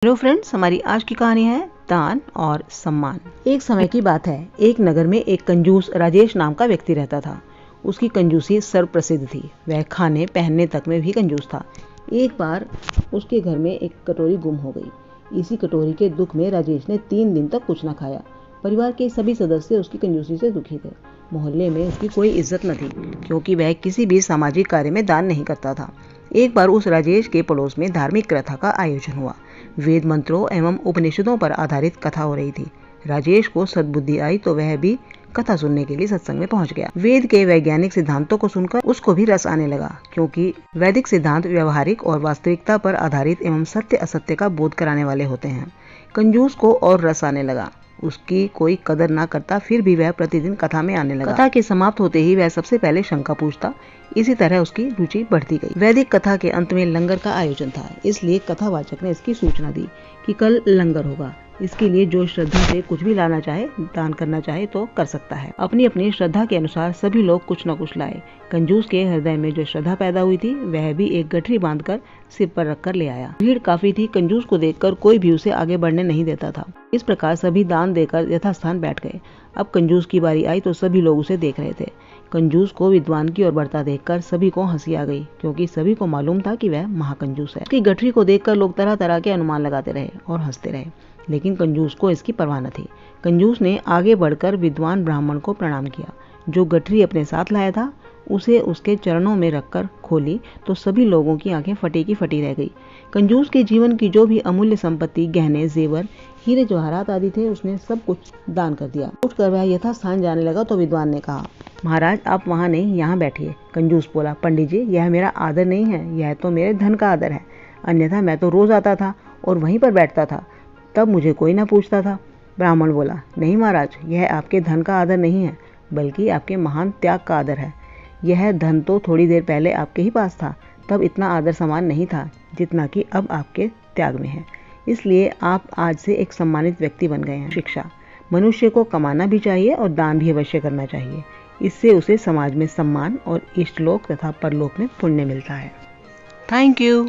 Hello friends, हमारी आज की कहानी है दान और सम्मान। एक समय की बात है, एक नगर में एक कंजूस राजेश नाम का व्यक्ति रहता था। उसकी कंजूसी सर्वप्रसिद्ध थी। वह खाने पहनने तक में भी कंजूस था। एक बार उसके घर में एक कटोरी गुम हो गई। इसी कटोरी के दुख में राजेश ने 3 दिन तक कुछ न खाया। परिवार के सभी सदस्य उसकी कंजूसी से दुखी थे। मोहल्ले में उसकी कोई इज्जत न थी, क्योंकि वह किसी भी सामाजिक कार्य में दान नहीं करता था। एक बार उस राजेश के पड़ोस में धार्मिक कथा का आयोजन हुआ। वेद मंत्रों एवं उपनिषदों पर आधारित कथा हो रही थी। राजेश को सद्बुद्धि आई तो वह भी कथा सुनने के लिए सत्संग में पहुंच गया। वेद के वैज्ञानिक सिद्धांतों को सुनकर उसको भी रस आने लगा, क्योंकि वैदिक सिद्धांत व्यवहारिक और वास्तविकता पर आधारित एवं सत्य असत्य का बोध कराने वाले होते हैं। कंजूस को और रस आने लगा। उसकी कोई कदर ना करता, फिर भी वह प्रतिदिन कथा में आने लगा। कथा के समाप्त होते ही वह सबसे पहले शंका पूछता। इसी तरह उसकी रुचि बढ़ती गई। वैदिक कथा के अंत में लंगर का आयोजन था, इसलिए कथावाचक ने इसकी सूचना दी कि कल लंगर होगा। इसके लिए जो श्रद्धा से कुछ भी लाना चाहे, दान करना चाहे तो कर सकता है। अपनी अपनी श्रद्धा के अनुसार सभी लोग कुछ न कुछ लाए। कंजूस के हृदय में जो श्रद्धा पैदा हुई थी, वह भी एक गठरी बांधकर सिर पर रखकर ले आया। भीड़ काफी थी। कंजूस को देखकर कोई भी उसे आगे बढ़ने नहीं देता था। इस प्रकार सभी दान देकर यथास्थान बैठ गए। अब कंजूस की बारी आई तो सभी लोग उसे देख रहे थे। कंजूस को विद्वान की ओर बढ़ता देखकर सभी को हंसी आ गई, क्योंकि सभी को मालूम था कि वह महाकंजूस है। उसकी गठरी को देखकर लोग तरह तरह के अनुमान लगाते रहे और हंसते रहे, लेकिन कंजूस को इसकी परवाह न थी। कंजूस ने आगे बढ़कर विद्वान ब्राह्मण को प्रणाम किया। जो गठरी अपने साथ लाया था, उसे उसके चरणों में रखकर खोली तो सभी लोगों की आंखें फटी की फटी रह गई। कंजूस के जीवन की जो भी अमूल्य संपत्ति, गहने, जेवर, हीरे जवाहरात आदि थे, उसने सब कुछ दान कर दिया। उठकर वह यथास्थान जाने लगा तो विद्वान ने कहा, महाराज आप वहाँ नहीं, यहाँ बैठिए। कंजूस बोला, पंडित जी यह मेरा आदर नहीं है, यह तो मेरे धन का आदर है। अन्यथा मैं तो रोज आता था और वहीं पर बैठता था, तब मुझे कोई ना पूछता था। ब्राह्मण बोला, नहीं महाराज, यह आपके धन का आदर नहीं है, बल्कि आपके महान त्याग का आदर है। यह धन तो थोड़ी देर पहले आपके ही पास था, तब इतना आदर सम्मान नहीं था जितना कि अब आपके त्याग में है। इसलिए आप आज से एक सम्मानित व्यक्ति बन गए हैं। शिक्षा, मनुष्य को कमाना भी चाहिए और दान भी अवश्य करना चाहिए। इससे उसे समाज में सम्मान और इष्टलोक तथा परलोक में पुण्य मिलता है। Thank you.